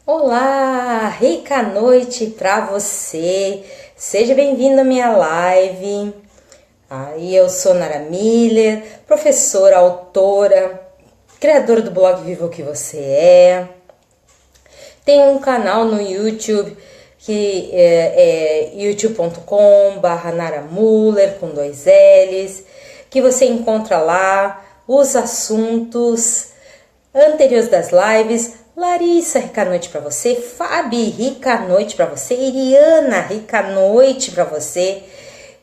Olá, rica noite para você. Seja bem-vindo à minha live. Eu sou Nara Miller, professora, autora, criadora do blog Viva o que Você É. Tenho um canal no YouTube que é youtube.com/Nara Muller com 2 L's, que você encontra lá os assuntos anteriores das lives. Larissa, rica noite para você. Fabi, rica noite para você. Iriana, rica noite para você.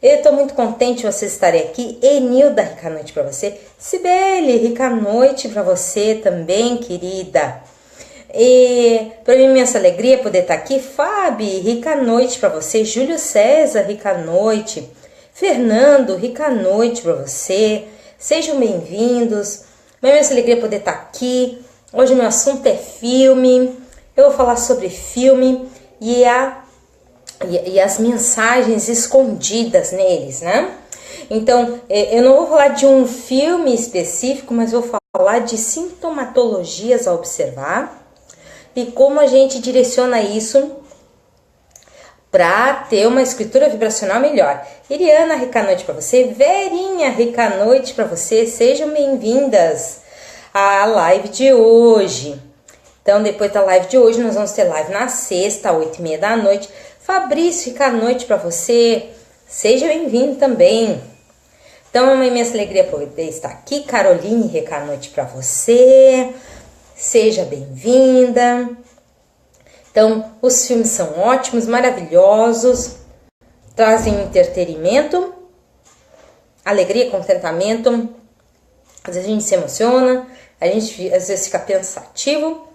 Eu estou muito contente de vocês estarem aqui. Enilda, rica noite para você. Cibele, rica noite para você também, querida. E para mim, imensa alegria poder estar aqui. Fabi, rica noite para você. Júlio César, rica noite. Fernando, rica noite para você. Sejam bem-vindos. Uma imensa alegria poder estar aqui. Hoje meu assunto é filme. Eu vou falar sobre filme e as mensagens escondidas neles, né? Então, eu não vou falar de um filme específico, mas vou falar de sintomatologias a observar e como a gente direciona isso para ter uma escritura vibracional melhor. Iriana, rica noite para você. Verinha, rica noite para você. Sejam bem-vindas à live de hoje. Então, depois da live de hoje, nós vamos ter live na sexta, às 8h30 da noite. Fabrício, rica noite para você. Seja bem-vindo também. Então, é uma imensa alegria poder estar aqui. Caroline, rica noite para você. Seja bem-vinda. Então, os filmes são ótimos, maravilhosos. Trazem entretenimento, alegria, contentamento. Às vezes a gente se emociona, a gente às vezes fica pensativo.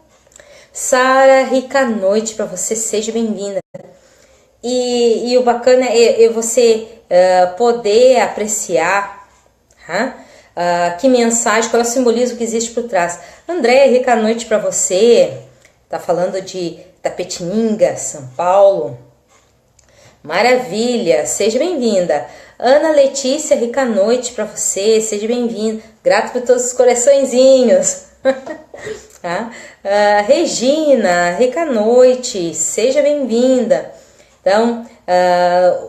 Sara, rica noite para você, seja bem-vinda. E o bacana é você poder apreciar que mensagem, qual é o simbolismo que existe por trás. André, rica noite para você. Tá falando de Tapetininga, São Paulo. Maravilha, seja bem-vinda. Ana Letícia, rica noite para você, seja bem-vinda. Grato por todos os coraçõezinhos. Regina, rica noite, seja bem-vinda. Então,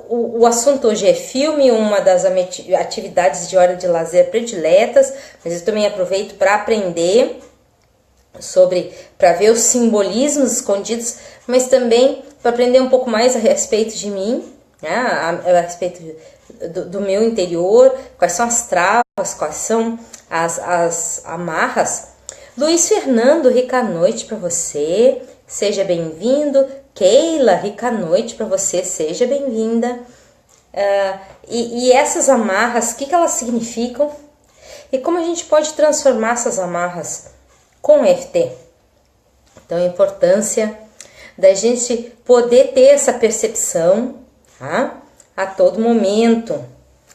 o assunto hoje é filme, uma das atividades de hora de lazer prediletas, mas eu também aproveito para aprender para ver os simbolismos escondidos, mas também para aprender um pouco mais a respeito de mim, né, a respeito do meu interior, quais são as travas, quais são as amarras. Luiz Fernando, rica noite para você, seja bem-vindo. Keila, rica noite para você, seja bem-vinda. E essas amarras, o que elas significam? E como a gente pode transformar essas amarras com EFT? Então, a importância da gente poder ter essa percepção, a todo momento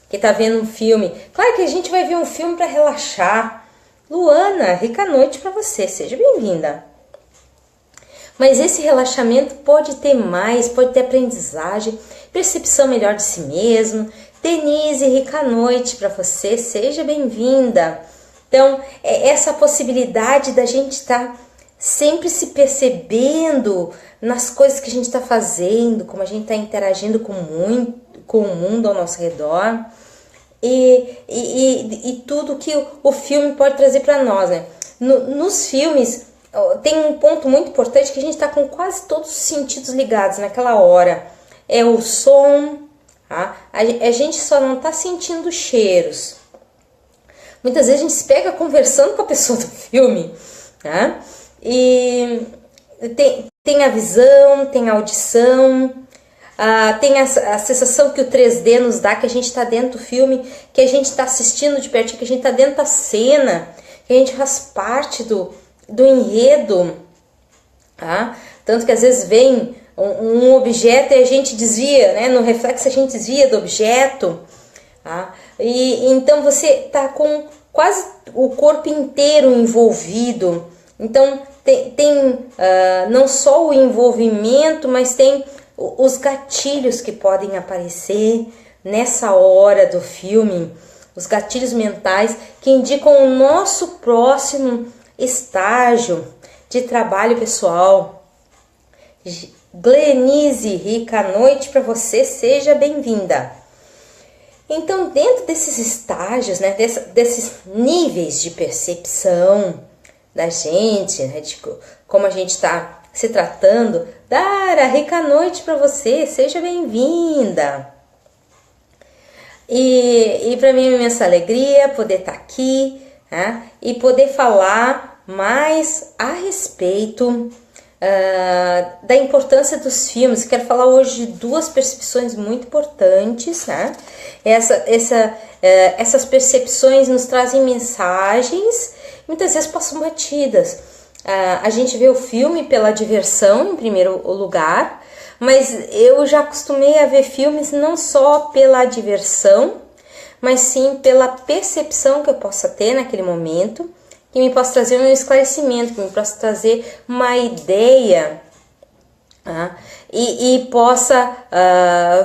que tá vendo um filme. Claro que a gente vai ver um filme para relaxar. Luana, rica noite para você, seja bem-vinda. Mas esse relaxamento pode ter mais, pode ter aprendizagem, percepção melhor de si mesmo. Denise, rica noite para você, seja bem-vinda. Então, essa possibilidade da gente estar sempre se percebendo nas coisas que a gente está fazendo, como a gente está interagindo com o mundo ao nosso redor e tudo que o filme pode trazer para nós, né? Nos filmes tem um ponto muito importante que a gente está com quase todos os sentidos ligados naquela hora. É o som, a gente só não está sentindo cheiros. Muitas vezes a gente se pega conversando com a pessoa do filme, e tem a visão, tem a audição, tem a sensação que o 3D nos dá, que a gente está dentro do filme, que a gente está assistindo de pertinho, que a gente está dentro da cena, que a gente faz parte do enredo. Tanto que às vezes vem um objeto e a gente desvia, né? No reflexo a gente desvia do objeto. E então você está com quase o corpo inteiro envolvido. Então tem não só o envolvimento, mas tem os gatilhos que podem aparecer nessa hora do filme, os gatilhos mentais que indicam o nosso próximo estágio de trabalho pessoal. Glenise, rica noite para você, seja bem-vinda. Então, dentro desses estágios, né, desses níveis de percepção da gente, né, de como a gente está se tratando, Dara, rica noite para você, seja bem-vinda. E para mim é uma imensa alegria poder estar aqui, né, e poder falar mais a respeito da importância dos filmes. Quero falar hoje de duas percepções muito importantes, né? Essas percepções nos trazem mensagens, muitas vezes passam batidas. A gente vê o filme pela diversão, em primeiro lugar, mas eu já acostumei a ver filmes não só pela diversão, mas sim pela percepção que eu possa ter naquele momento, que me possa trazer um esclarecimento, que me possa trazer uma ideia, e possa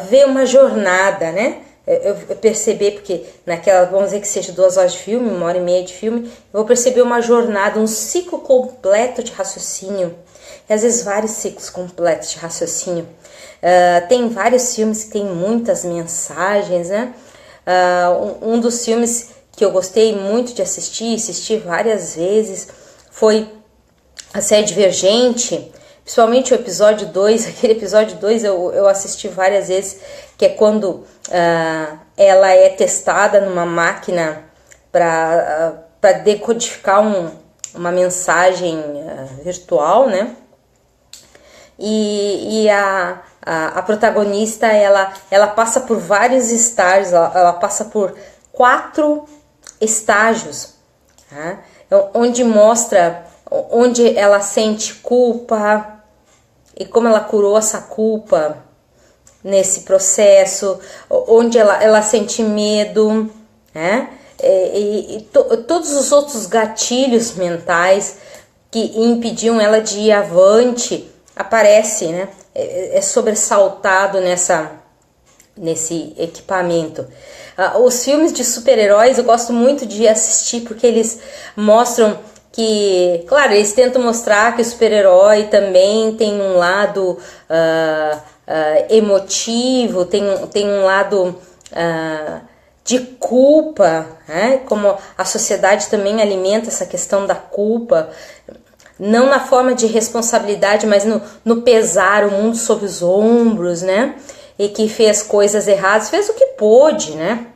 ver uma jornada, né? Eu perceber, porque naquela, vamos dizer que seja 2 horas de filme, 1h30 de filme, eu vou perceber uma jornada, um ciclo completo de raciocínio, e às vezes vários ciclos completos de raciocínio. Tem vários filmes que tem muitas mensagens, né? Um dos filmes que eu gostei muito de assisti várias vezes, foi A Série Divergente, principalmente o episódio 2, aquele episódio 2 eu assisti várias vezes, que é quando ela é testada numa máquina para decodificar uma mensagem virtual, né? E a protagonista, ela passa por vários estágios, ela passa por 4 estágios, tá? Onde mostra onde ela sente culpa e como ela curou essa culpa nesse processo, onde ela sente medo, né? Todos os outros gatilhos mentais que impediam ela de ir avante aparece, né? É sobressaltado nesse equipamento. Os filmes de super-heróis eu gosto muito de assistir porque eles mostram que, claro, eles tentam mostrar que o super-herói também tem um lado emotivo, tem um lado de culpa, né? Como a sociedade também alimenta essa questão da culpa, não na forma de responsabilidade, mas no pesar o mundo sobre os ombros, né? E que fez coisas erradas, fez o que pôde, né?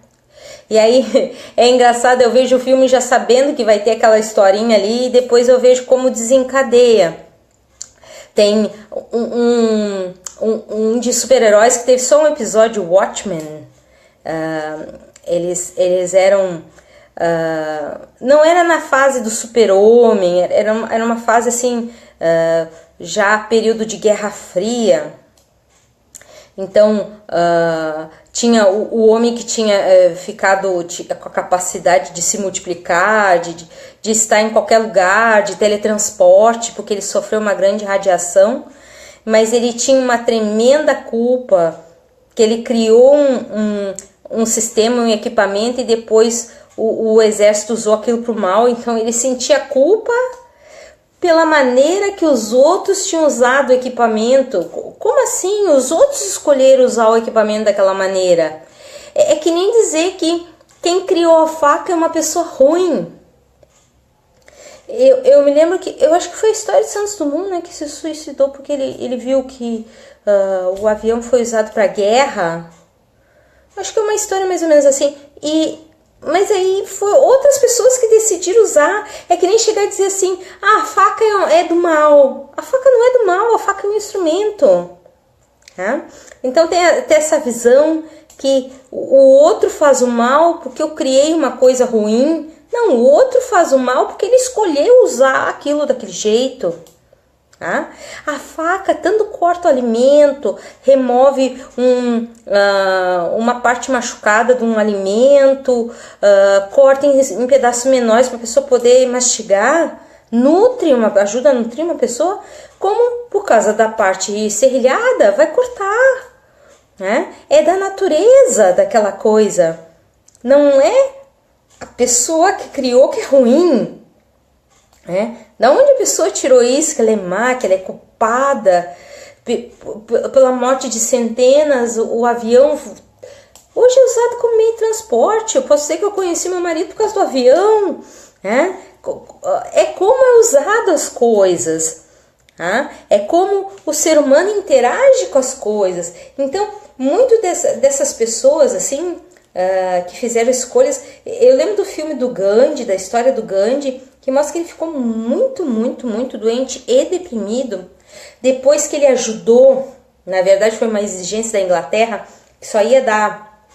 E aí é engraçado, eu vejo o filme já sabendo que vai ter aquela historinha ali, e depois eu vejo como desencadeia. Tem um de super-heróis que teve só um episódio, Watchmen. Eles eram... não era na fase do super-homem, era uma fase assim, já período de Guerra Fria. Então, tinha o homem que tinha ficado com a capacidade de se multiplicar, de estar em qualquer lugar, de teletransporte, porque ele sofreu uma grande radiação, mas ele tinha uma tremenda culpa, que ele criou um sistema, um equipamento, e depois o exército usou aquilo para o mal. Então ele sentia culpa pela maneira que os outros tinham usado o equipamento. Como assim? Os outros escolheram usar o equipamento daquela maneira. É que nem dizer que quem criou a faca é uma pessoa ruim. Eu me lembro que, eu acho que foi a história de Santos Dumont, né, que se suicidou porque ele viu que o avião foi usado para guerra. Acho que é uma história mais ou menos assim. Mas aí foi outras pessoas que decidiram usar. É que nem chegar e dizer assim, a faca é do mal. A faca não é do mal, a faca é um instrumento. Tá? Então tem essa visão que o outro faz o mal porque eu criei uma coisa ruim. Não, o outro faz o mal porque ele escolheu usar aquilo daquele jeito. Tá? A faca tanto corta o alimento, remove uma parte machucada de um alimento, corta em pedaços menores para a pessoa poder mastigar, ajuda a nutrir uma pessoa, como por causa da parte serrilhada, vai cortar. Né? É da natureza daquela coisa, não é a pessoa que criou que é ruim. Da onde a pessoa tirou isso, que ela é má, que ela é culpada? pela morte de centenas, o avião hoje é usado como meio de transporte. Eu posso dizer que eu conheci meu marido por causa do avião, né? É como é usado as coisas, tá? É como o ser humano interage com as coisas. Então, muito dessas pessoas assim que fizeram escolhas. Eu lembro do filme do Gandhi, da história do Gandhi, que mostra que ele ficou muito, muito, muito doente e deprimido depois que ele ajudou. Na verdade, foi uma exigência da Inglaterra que só ia dar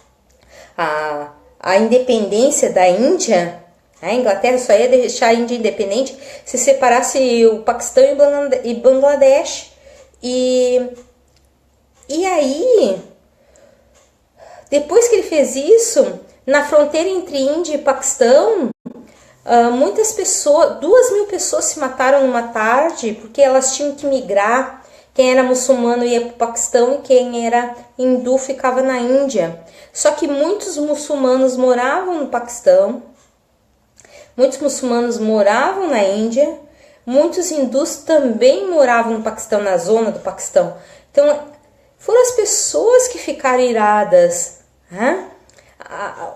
a independência da Índia. A Inglaterra só ia deixar a Índia independente se separasse o Paquistão e Bangladesh. E aí, depois que ele fez isso, na fronteira entre Índia e Paquistão, muitas pessoas, 2.000 pessoas se mataram numa tarde porque elas tinham que migrar. Quem era muçulmano ia para o Paquistão e quem era hindu ficava na Índia. Só que muitos muçulmanos moravam no Paquistão, muitos muçulmanos moravam na Índia, muitos hindus também moravam no Paquistão, na zona do Paquistão. Então, foram as pessoas que ficaram iradas, né?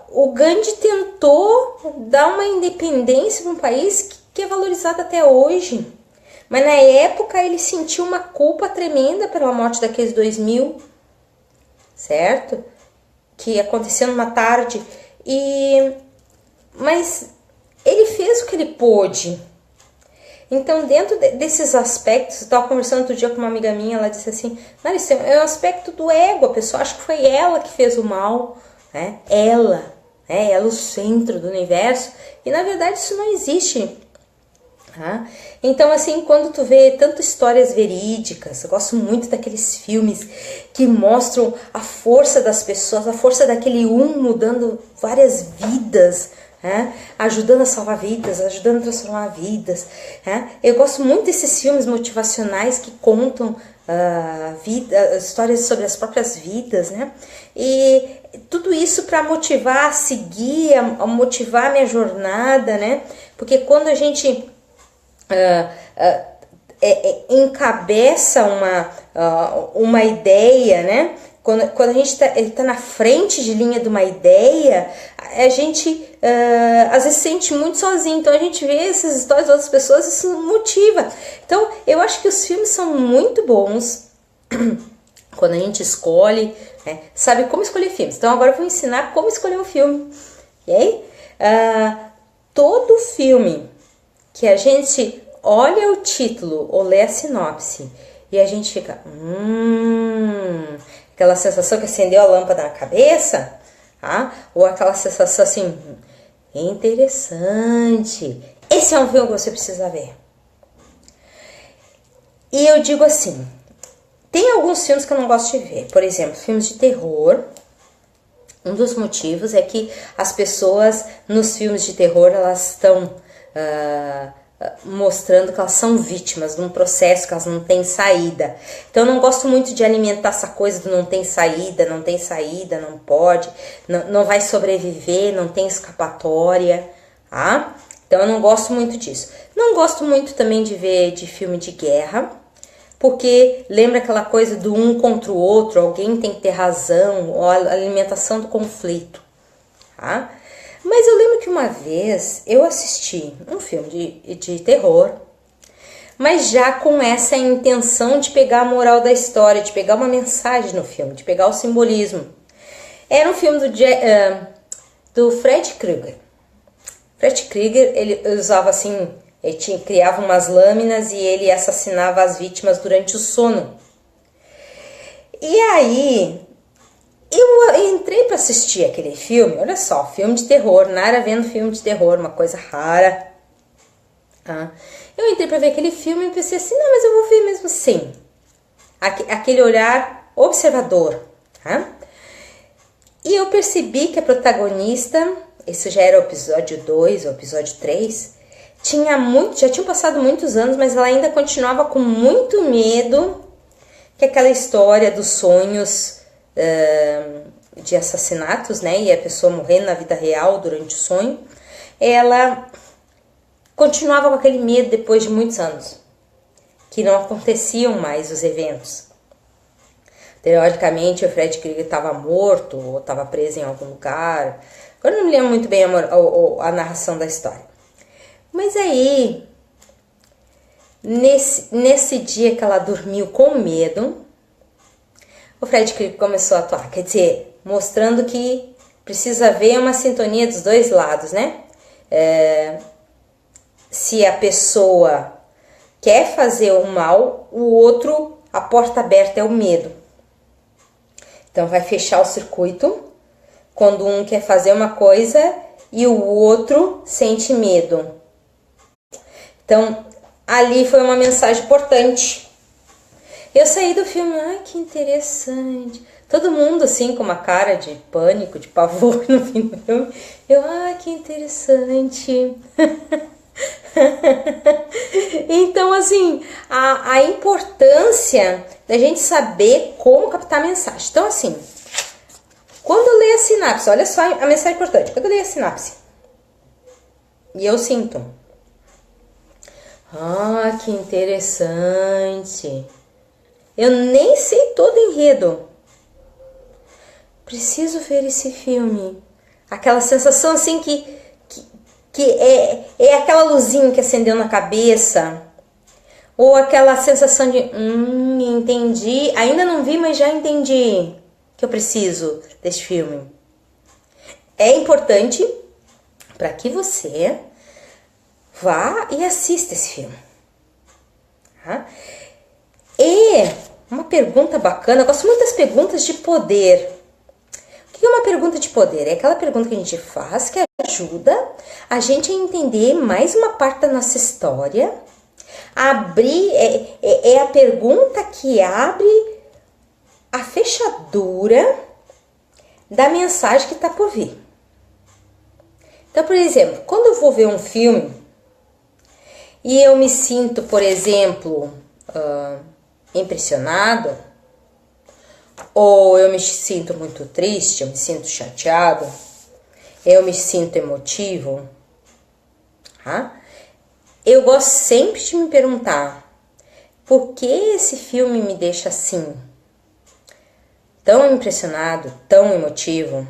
O Gandhi tentou dar uma independência para um país que é valorizado até hoje. Mas na época ele sentiu uma culpa tremenda pela morte daqueles 2.000, certo? Que aconteceu numa tarde. Mas ele fez o que ele pôde. Então, dentro desses aspectos, eu estava conversando outro dia com uma amiga minha, ela disse assim, não, isso é um aspecto do ego, a pessoa acha que foi ela que fez o mal, né? Ela o centro do universo, e na verdade isso não existe. Tá? Então, assim, quando tu vê tantas histórias verídicas, eu gosto muito daqueles filmes que mostram a força das pessoas, a força daquele mudando várias vidas, ajudando a salvar vidas, ajudando a transformar vidas. Eu gosto muito desses filmes motivacionais que contam histórias sobre as próprias vidas, né? E tudo isso para motivar a seguir, a motivar a minha jornada, né? Porque quando a gente encabeça uma ideia, né? Quando a gente tá na frente de linha de uma ideia, a gente às vezes se sente muito sozinho. Então a gente vê essas histórias de outras pessoas e isso motiva. Então eu acho que os filmes são muito bons quando a gente escolhe, né? Sabe como escolher filmes. Então agora eu vou ensinar como escolher um filme. E aí, todo filme que a gente olha o título ou lê a sinopse e a gente fica aquela sensação que acendeu a lâmpada na cabeça, ou aquela sensação assim, interessante, esse é um filme que você precisa ver. E eu digo assim, tem alguns filmes que eu não gosto de ver, por exemplo, filmes de terror. Um dos motivos é que as pessoas nos filmes de terror, elas estão mostrando que elas são vítimas de um processo que elas não têm saída. Então eu não gosto muito de alimentar essa coisa do não tem saída, não pode, não vai sobreviver, não tem escapatória, tá? Então eu não gosto muito disso. Não gosto muito também de ver de filme de guerra, porque lembra aquela coisa do um contra o outro, alguém tem que ter razão, ou a alimentação do conflito, tá? Mas eu lembro que uma vez eu assisti um filme de terror, mas já com essa intenção de pegar a moral da história, de pegar uma mensagem no filme, de pegar o simbolismo. Era um filme do Fred Krueger. Fred Krueger, ele usava assim, criava umas lâminas e ele assassinava as vítimas durante o sono. E aí eu entrei para assistir aquele filme, olha só, filme de terror, Nara vendo filme de terror, uma coisa rara. Eu entrei para ver aquele filme e pensei assim, não, mas eu vou ver mesmo assim. Aquele olhar observador. E eu percebi que a protagonista, esse já era o episódio 2, o episódio 3, já tinham passado muitos anos, mas ela ainda continuava com muito medo que aquela história dos sonhos de assassinatos, né, e a pessoa morrendo na vida real durante o sonho, ela continuava com aquele medo depois de muitos anos, que não aconteciam mais os eventos, Teoricamente, o Fred Krueger estava morto ou estava preso em algum lugar. Agora não me lembro muito bem a narração da história. Mas aí, nesse dia que ela dormiu com medo, o Fred Krueger começou a atuar. Quer dizer, mostrando que precisa haver uma sintonia dos dois lados, né? Se a pessoa quer fazer o mal, o outro, a porta aberta é o medo. Então vai fechar o circuito quando um quer fazer uma coisa e o outro sente medo. Então ali foi uma mensagem importante. Eu saí do filme, ai que interessante. Todo mundo assim com uma cara de pânico, de pavor no fim do filme. Eu, ai que interessante. Então, assim, a importância da gente saber como captar a mensagem. Então, assim, quando eu leio a sinapse, olha só a mensagem importante. Quando eu leio a sinapse e eu sinto, ah, que interessante. Eu nem sei todo o enredo. Preciso ver esse filme. Aquela sensação assim que é aquela luzinha que acendeu na cabeça, ou aquela sensação de entendi, ainda não vi, mas já entendi que eu preciso desse filme. É importante para que você vá e assista esse filme. Tá? E uma pergunta bacana, eu gosto muito das perguntas de poder. O que é uma pergunta de poder? É aquela pergunta que a gente faz que ajuda a gente a entender mais uma parte da nossa história. Abrir é a pergunta que abre a fechadura da mensagem que está por vir. Então, por exemplo, quando eu vou ver um filme e eu me sinto, por exemplo, impressionado, ou eu me sinto muito triste, eu me sinto chateado, eu me sinto emotivo, tá? Eu gosto sempre de me perguntar, por que esse filme me deixa assim? Tão impressionado, tão emotivo?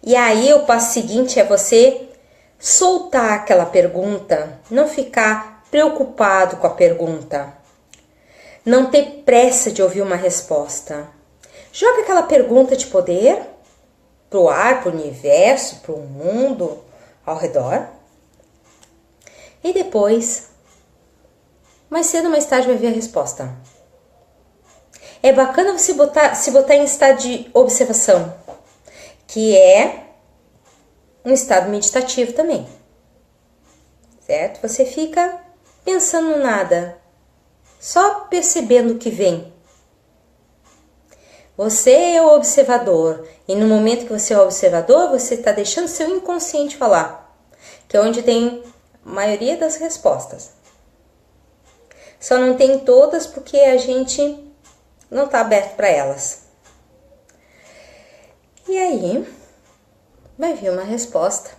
E aí o passo seguinte é você soltar aquela pergunta, não ficar preocupado com a pergunta, não ter pressa de ouvir uma resposta. Joga aquela pergunta de poder pro ar, pro universo, pro mundo ao redor. E depois, mais cedo ou mais tarde, vai vir a resposta. É bacana você se botar em estado de observação, que é um estado meditativo também. Certo? Você fica pensando no nada, só percebendo o que vem. Você é o observador, e no momento que você é o observador, você está deixando seu inconsciente falar, que é onde tem a maioria das respostas. Só não tem todas porque a gente não está aberto para elas. E aí, vai vir uma resposta.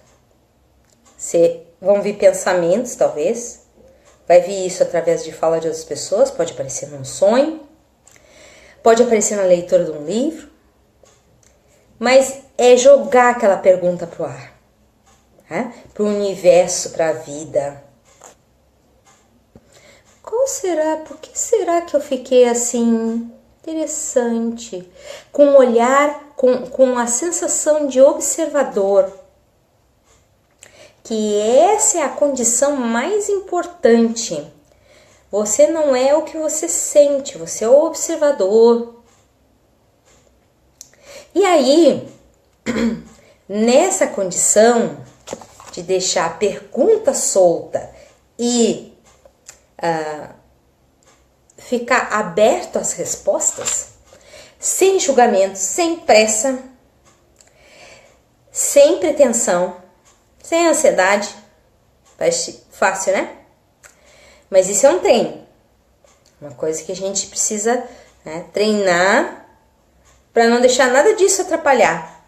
Vão vir pensamentos, talvez. Vai vir isso através de fala de outras pessoas, pode aparecer num sonho. Pode aparecer na leitura de um livro, mas é jogar aquela pergunta pro ar, né? Pro universo, pra vida. Qual será? Por que será que eu fiquei assim, interessante? Com um olhar, com a sensação de observador. Que essa é a condição mais importante. Você não é o que você sente, você é o observador. E aí, nessa condição de deixar a pergunta solta e ficar aberto às respostas, sem julgamento, sem pressa, sem pretensão, sem ansiedade, parece fácil, né? Mas isso é um treino, uma coisa que a gente precisa, né, treinar para não deixar nada disso atrapalhar.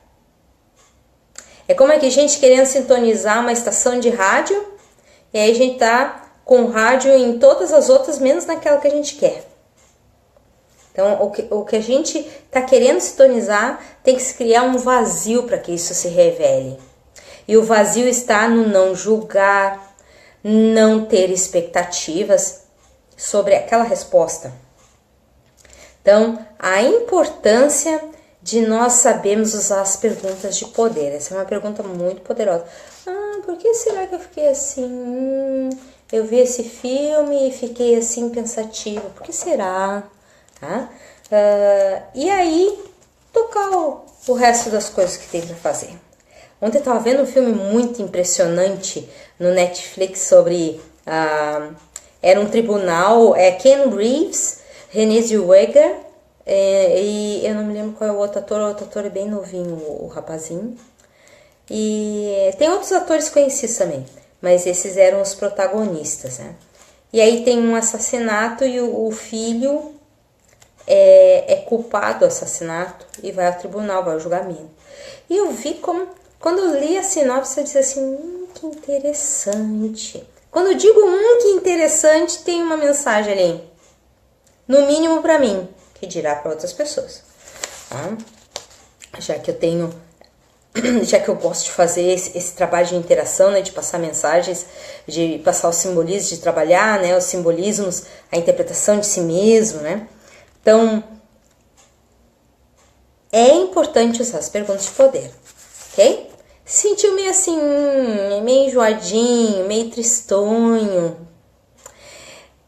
É como que a gente querendo sintonizar uma estação de rádio e aí a gente tá com o rádio em todas as outras, menos naquela que a gente quer. Então, o que a gente está querendo sintonizar, tem que se criar um vazio para que isso se revele. E o vazio está no não julgar, não ter expectativas sobre aquela resposta. Então, a importância de nós sabermos usar as perguntas de poder. Essa é uma pergunta muito poderosa. Por que será que eu fiquei assim? Eu vi esse filme e fiquei assim pensativa. Por que será? Tá? E aí, tocar o resto das coisas que tem para fazer. Ontem eu estava vendo um filme muito impressionante no Netflix sobre... era um tribunal, Ken Reeves, Renée Zellweger, e eu não me lembro qual é o outro ator é bem novinho, o rapazinho. E tem outros atores conhecidos também, mas esses eram os protagonistas, né? E aí tem um assassinato e o filho é culpado do assassinato e vai ao tribunal, vai ao julgamento. E eu vi como, quando eu li a sinopse, eu disse assim, que interessante. Quando eu digo que interessante, tem uma mensagem ali, no mínimo para mim, que dirá para outras pessoas, tá? Já que eu gosto de fazer esse trabalho de interação, né, de passar mensagens, de passar os simbolismos, de trabalhar, né, os simbolismos, a interpretação de si mesmo, né? Então, é importante usar as perguntas de poder, ok? Se sentiu meio assim, meio enjoadinho, meio tristonho.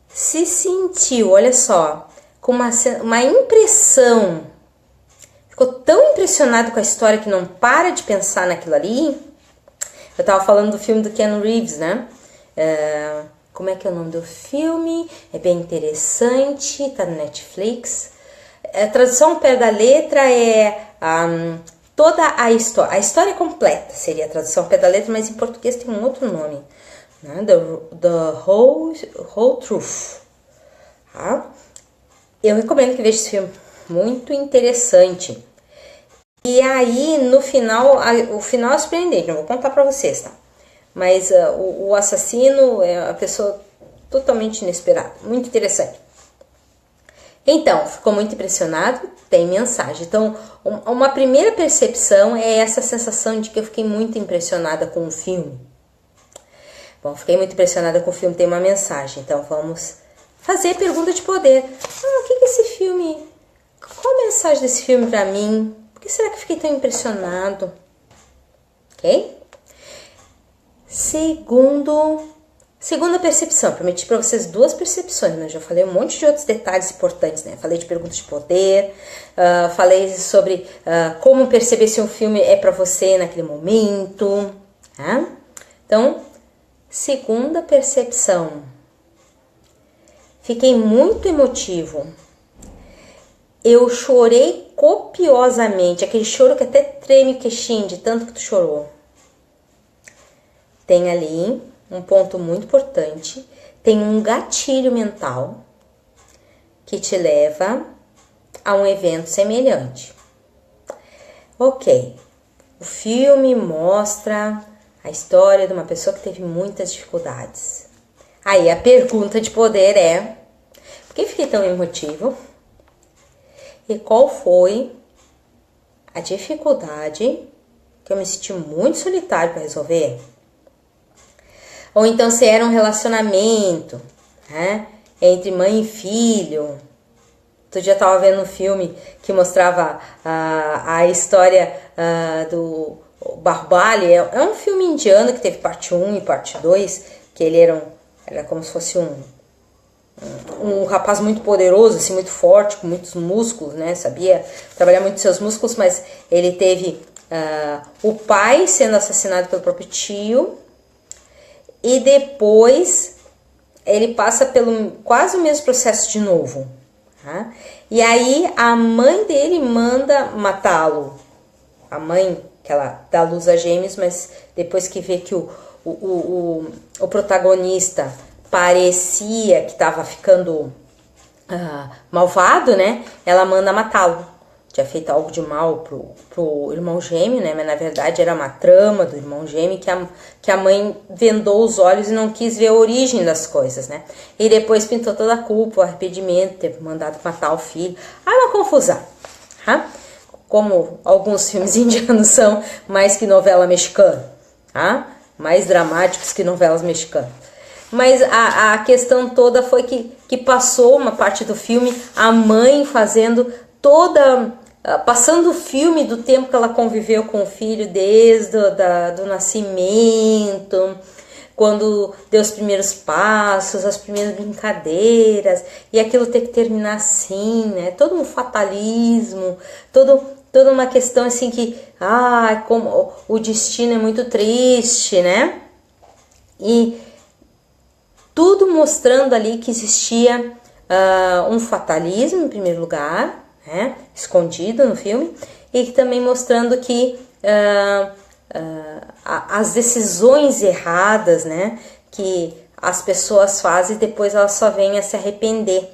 Se sentiu, olha só, com uma impressão, ficou tão impressionado com a história que não para de pensar naquilo ali. Eu tava falando do filme do Ken Reeves, né? Como é que é o nome do filme? É bem interessante, tá no Netflix. A tradução ao pé da letra é toda a história completa, seria a tradução ao pé da letra, mas em português tem um outro nome, né? The Whole Truth. Tá? Eu recomendo que veja esse filme, muito interessante. E aí, no final, o final é surpreendente, não vou contar pra vocês, tá? Mas o assassino é uma pessoa totalmente inesperada, muito interessante. Então, ficou muito impressionado, tem mensagem. Então, uma primeira percepção é essa sensação de que eu fiquei muito impressionada com o filme. Bom, fiquei muito impressionada com o filme, tem uma mensagem. Então, vamos fazer pergunta de poder. O que é esse filme? Qual a mensagem desse filme pra mim? Por que será que eu fiquei tão impressionado? Ok? Segunda percepção, prometi para vocês 2 percepções, né? Já falei um monte de outros detalhes importantes, né? Falei de perguntas de poder, falei sobre como perceber se um filme é para você naquele momento, tá? Então, segunda percepção, fiquei muito emotivo. Eu chorei copiosamente, aquele choro que até treme o queixinho de tanto que tu chorou. Tem ali um ponto muito importante, tem um gatilho mental que te leva a um evento semelhante. Ok, o filme mostra a história de uma pessoa que teve muitas dificuldades. Aí a pergunta de poder é, por que fiquei tão emotivo? E qual foi a dificuldade que eu me senti muito solitário para resolver? Ou então se era um relacionamento, né, entre mãe e filho. Outro dia eu estava vendo um filme que mostrava a história do Bahubali. É um filme indiano que teve parte 1 e parte 2, que ele era como se fosse um rapaz muito poderoso, assim, muito forte, com muitos músculos, né? Sabia trabalhar muito seus músculos, mas ele teve o pai sendo assassinado pelo próprio tio. E depois ele passa pelo quase o mesmo processo de novo. Tá? E aí a mãe dele manda matá-lo. A mãe, que ela dá luz a gêmeos, mas depois que vê que o protagonista parecia que estava ficando malvado, né? Ela manda matá-lo. tinha feito algo de mal pro irmão gêmeo, né? Mas na verdade era uma trama do irmão gêmeo que a mãe vendou os olhos e não quis ver a origem das coisas, né? E depois pintou toda a culpa, o arrependimento, ter mandado matar o filho. Ah, uma confusão, tá? Como alguns filmes indianos são, mais que novela mexicana, tá? Mais dramáticos que novelas mexicanas. Mas a questão toda foi que passou uma parte do filme a mãe fazendo passando o filme do tempo que ela conviveu com o filho desde do nascimento, quando deu os primeiros passos, as primeiras brincadeiras, e aquilo ter que terminar assim, né? Todo um fatalismo, toda uma questão assim que, como o destino é muito triste, né? E tudo mostrando ali que existia um fatalismo em primeiro lugar, né, escondido no filme, e também mostrando que as decisões erradas, né, que as pessoas fazem, depois elas só vêm a se arrepender.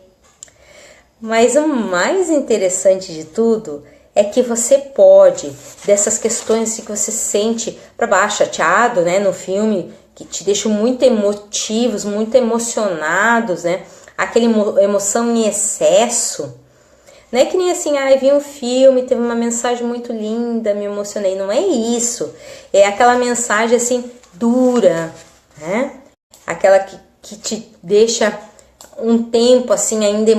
Mas o mais interessante de tudo é que você pode, dessas questões que você sente para baixo, chateado, né, no filme, que te deixam muito emotivos, muito emocionados, né, aquela emoção em excesso. Não é que nem assim, vi um filme, teve uma mensagem muito linda, me emocionei. Não é isso. É aquela mensagem assim, dura, né? Aquela que te deixa um tempo assim ainda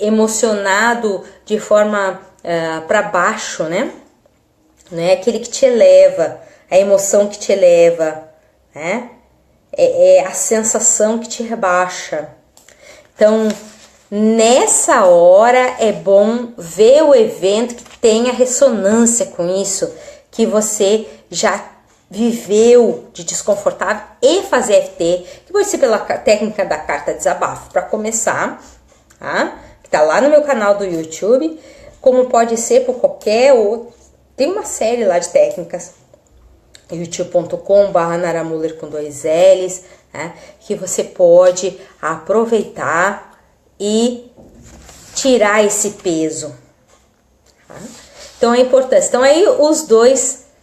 emocionado de forma para baixo, né? Não é aquele que te eleva, a emoção que te eleva, né? É a sensação que te rebaixa. Então, nessa hora é bom ver o evento que tenha ressonância com isso, que você já viveu de desconfortável, e fazer EFT, que pode ser pela técnica da carta desabafo, para começar, tá? Que tá lá no meu canal do YouTube, como pode ser por qualquer outro. Tem uma série lá de técnicas, youtube.com/naramuller com 2 L's, né? Que você pode aproveitar e tirar esse peso, tá? Então é importante. Então aí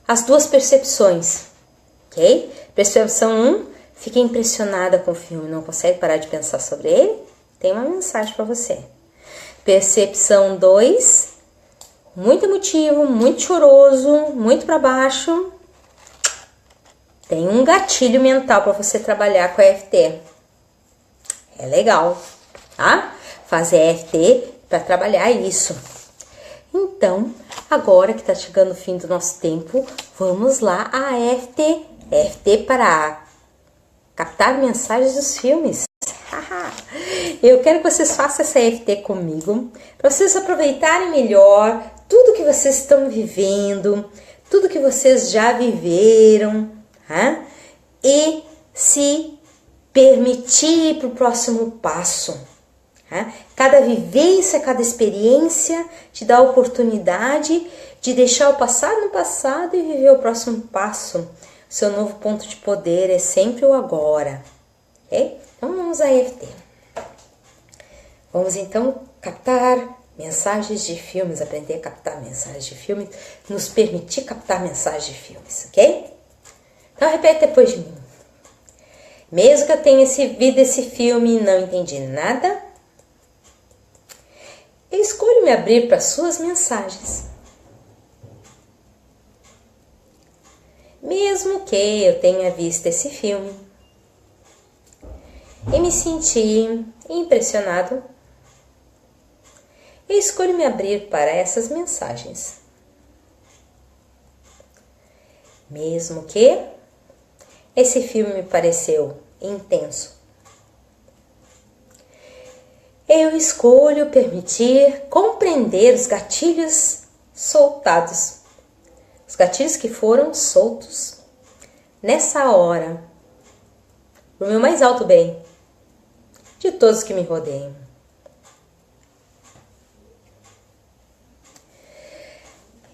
as duas percepções, ok? Percepção 1, fica impressionada com o filme, não consegue parar de pensar sobre ele? Tem uma mensagem para você. Percepção 2, muito emotivo, muito choroso, muito para baixo. Tem um gatilho mental para você trabalhar com a EFT. É legal, tá? Fazer EFT para trabalhar isso. Então, agora que tá chegando o fim do nosso tempo, vamos lá a EFT. EFT para captar mensagens dos filmes. Eu quero que vocês façam essa EFT comigo, para vocês aproveitarem melhor tudo que vocês estão vivendo, tudo que vocês já viveram, tá? E se permitir para o próximo passo. Tá? Cada vivência, cada experiência te dá a oportunidade de deixar o passado no passado e viver o próximo passo. Seu novo ponto de poder é sempre o agora. Okay? Então vamos a EFT. Vamos então captar mensagens de filmes, aprender a captar mensagens de filmes, nos permitir captar mensagens de filmes, ok? Então repete depois de mim. Mesmo que eu tenha visto esse filme e não entendi nada, eu escolho me abrir para suas mensagens. Mesmo que eu tenha visto esse filme e me senti impressionado, eu escolho me abrir para essas mensagens. Mesmo que esse filme me pareceu intenso, eu escolho permitir compreender os gatilhos soltados, os gatilhos que foram soltos nessa hora, pro meu mais alto bem, de todos que me rodeiam.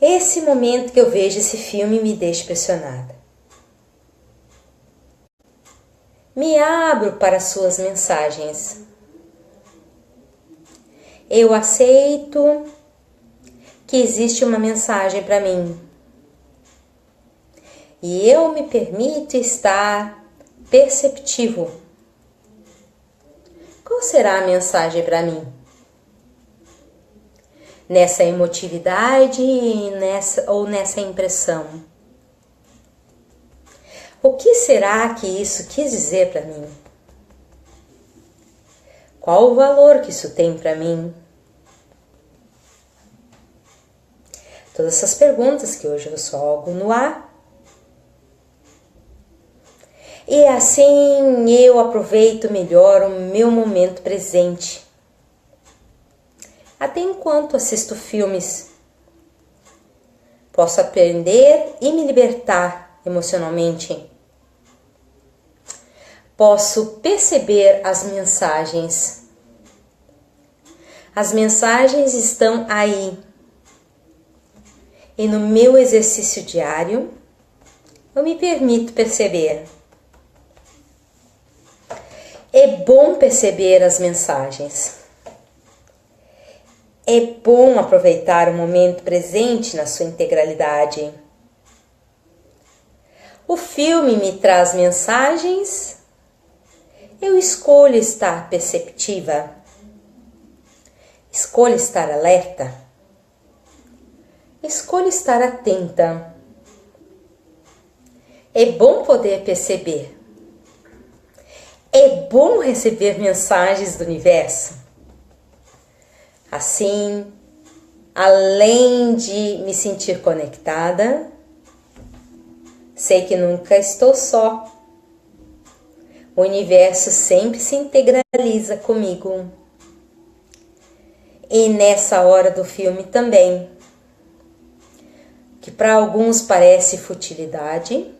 Esse momento que eu vejo esse filme me deixa pressionada. Me abro para suas mensagens. Eu aceito que existe uma mensagem para mim. E eu me permito estar perceptivo. Qual será a mensagem para mim? Nessa emotividade ou nessa impressão? O que será que isso quis dizer para mim? Qual o valor que isso tem para mim? Todas essas perguntas que hoje eu jogo no ar. E assim eu aproveito melhor o meu momento presente. Até enquanto assisto filmes, posso aprender e me libertar emocionalmente. Posso perceber as mensagens. As mensagens estão aí. E no meu exercício diário, eu me permito perceber. É bom perceber as mensagens. É bom aproveitar o momento presente na sua integralidade. O filme me traz mensagens. Eu escolho estar perceptiva. Escolho estar alerta. Escolho estar atenta. É bom poder perceber. É bom receber mensagens do universo. Assim, além de me sentir conectada, sei que nunca estou só. O universo sempre se integraliza comigo. E nessa hora do filme também, que para alguns parece futilidade,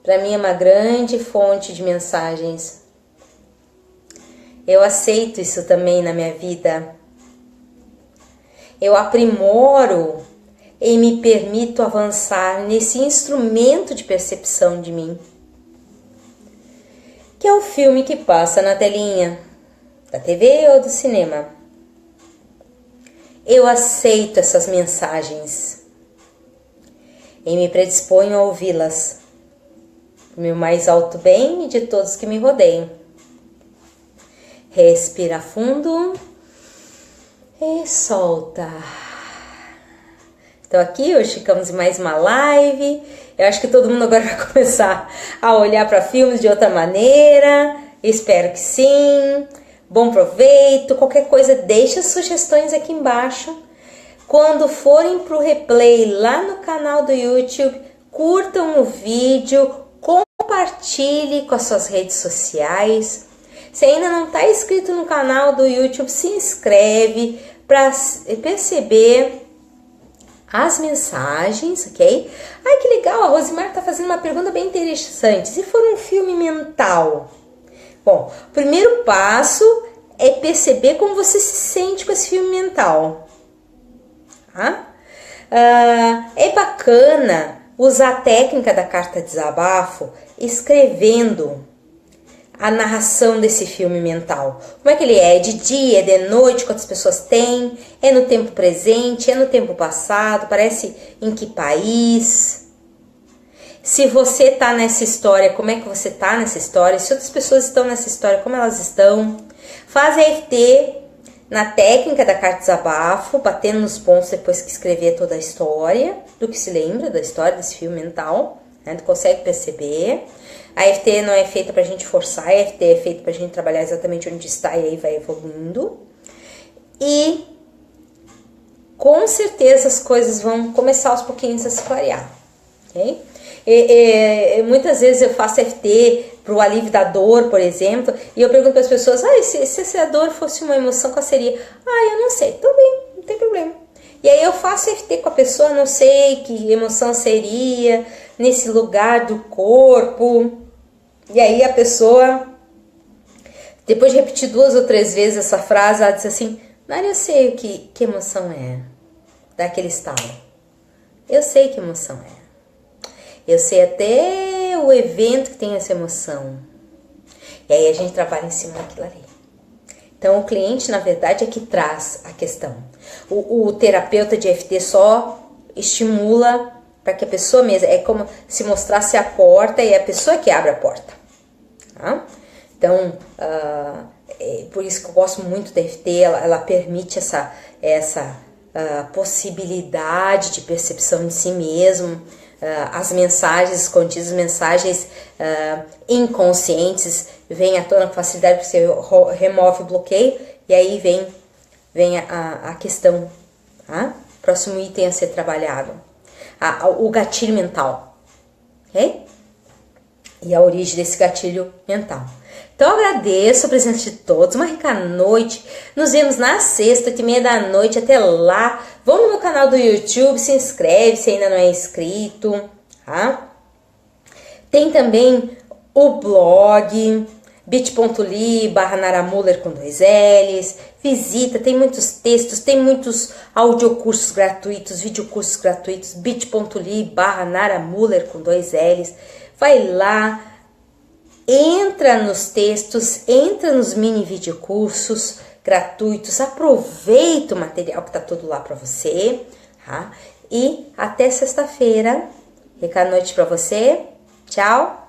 para mim é uma grande fonte de mensagens. Eu aceito isso também na minha vida. Eu aprimoro e me permito avançar nesse instrumento de percepção de mim, que é o filme que passa na telinha, da TV ou do cinema. Eu aceito essas mensagens e me predisponho a ouvi-las, do meu mais alto bem e de todos que me rodeiam. Respira fundo e solta. Então aqui hoje ficamos em mais uma live. Eu acho que todo mundo agora vai começar a olhar para filmes de outra maneira. Espero que sim. Bom proveito. Qualquer coisa, deixa sugestões aqui embaixo. Quando forem para o replay lá no canal do YouTube, curtam o vídeo, compartilhe com as suas redes sociais. Se ainda não está inscrito no canal do YouTube, se inscreve para perceber as mensagens, ok? Ai, que legal, a Rosimar está fazendo uma pergunta bem interessante. Se for um filme mental? Bom, o primeiro passo é perceber como você se sente com esse filme mental. Tá? É bacana usar a técnica da carta desabafo escrevendo a narração desse filme mental. Como é que ele é? É de dia, é de noite, quantas pessoas tem? É no tempo presente? É no tempo passado? Parece em que país? Se você tá nessa história, como é que você tá nessa história? Se outras pessoas estão nessa história, como elas estão? Faz EFT na técnica da carta desabafo, batendo nos pontos depois que escrever toda a história, do que se lembra da história desse filme mental, né? Tu consegue perceber. A EFT não é feita pra gente forçar, a EFT é feita pra gente trabalhar exatamente onde está e aí vai evoluindo. E com certeza as coisas vão começar aos pouquinhos a se clarear, ok? Muitas vezes eu faço EFT pro alívio da dor, por exemplo, e eu pergunto para as pessoas, se a dor fosse uma emoção, qual seria? Eu não sei, tudo bem, não tem problema. E aí eu faço EFT com a pessoa, não sei que emoção seria nesse lugar do corpo. E aí a pessoa, depois de repetir 2 ou 3 vezes essa frase, ela diz assim, Nara, eu sei que emoção é daquele estado. Eu sei que emoção é. Eu sei até o evento que tem essa emoção. E aí a gente trabalha em cima daquilo ali. Então, o cliente, na verdade, é que traz a questão. O terapeuta de EFT só estimula para que a pessoa mesma... É como se mostrasse a porta e é a pessoa que abre a porta. Tá? Então, por isso que eu gosto muito da EFT. Ela permite essa possibilidade de percepção de si mesmo. As mensagens escondidas, mensagens inconscientes vêm à tona com facilidade, porque você remove o bloqueio e aí vem a questão, tá? Próximo item a ser trabalhado, o gatilho mental, ok? E a origem desse gatilho mental. Então eu agradeço a presença de todos, uma rica noite, nos vemos na sexta, 8h30 da noite, até lá. Vamos no meu canal do YouTube, se inscreve se ainda não é inscrito, tá? Tem também o blog, bit.ly/naramuller com 2 L's, visita, tem muitos textos, tem muitos audiocursos gratuitos, videocursos gratuitos, bit.ly/naramuller com 2 L's, vai lá, entra nos textos, entra nos mini videocursos gratuitos, aproveita o material que tá todo lá para você, tá? E até sexta-feira, rica noite para você, tchau!